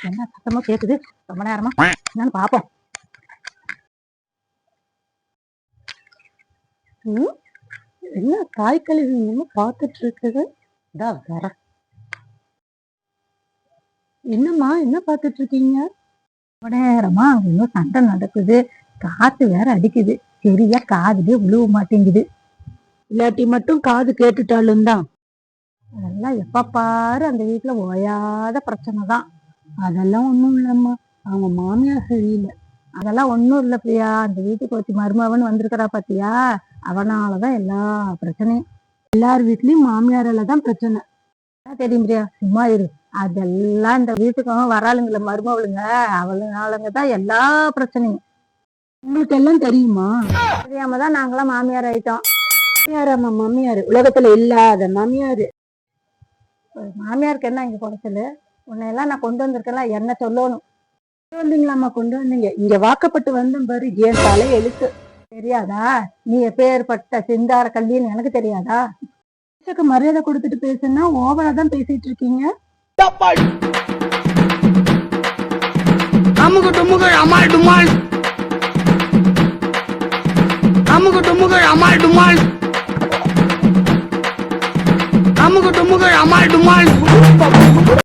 என்ன சத்தமா கேக்குது? ரொம்ப நேரமா என்னன்னு பாப்போம். என்ன காய் கழுவி பாத்துட்டு இருக்குது? வர என்னம்மா என்ன பாத்துட்டு இருக்கீங்க? ரொம்ப நேரமா இன்னும் சண்டை நடக்குது. காத்து வேற அடிக்குது. சரியா காதுலயே விழுவ மாட்டேங்குது. இல்லாட்டி மட்டும் காது கேட்டுட்டாலும் தான். அதெல்லாம் எப்ப பாரு அந்த வீட்டுல ஓயாத பிரச்சனை தான். அதெல்லாம் ஒண்ணும் இல்லம்மா, அவங்க மாமியார் சரியில்லை. அதெல்லாம் ஒண்ணும் இல்ல பிரியா. அந்த வீட்டுக்கு வச்சு மருமகன் வந்திருக்கிறா பாத்தியா, அவனாலதான் எல்லா பிரச்சனையும். எல்லார் வீட்லயும் மாமியாரால தான் பிரச்சனை. தெரியும் பிரியா, சும்மா இரு. அதெல்லாம் இந்த வீட்டுக்கு வராளுங்கள மருமவளுங்க, அவளுங்கதான் எல்லா பிரச்சனையும். உங்களுக்கு எல்லாம் தெரியுமா? தெரியாம தான் நாங்களாம் மாமியார் ஆயிட்டோம். மாமியாராமா மாமியாரு? உலகத்துல இல்லாத மாமியாரு. மாமியாருக்கு என்ன இங்க குறைச்சலு? உன்னையெல்லாம் நான் கொண்டு வந்திருக்கேன், என்ன சொல்லணும்? வந்தீங்களாம்மா? கொண்டு வந்தீங்க. இங்க வாக்கப்பட்டு வந்தேன் பாரு, என் தலை எழுத்து. தெரியாதா? நீ எப்பேற்பட்ட சிந்தார கல்வின்னு எனக்கு தெரியாதா? மரியாதை கொடுத்துட்டு பேசுனா ஓவரா தான் பேசிட்டு இருக்கீங்க. அமுகு டுமுகள் அமால் டுமால், அமுகு டுமுகள் அமால் டுமால், அமுகு டுமுகள் அமால் டுமால்.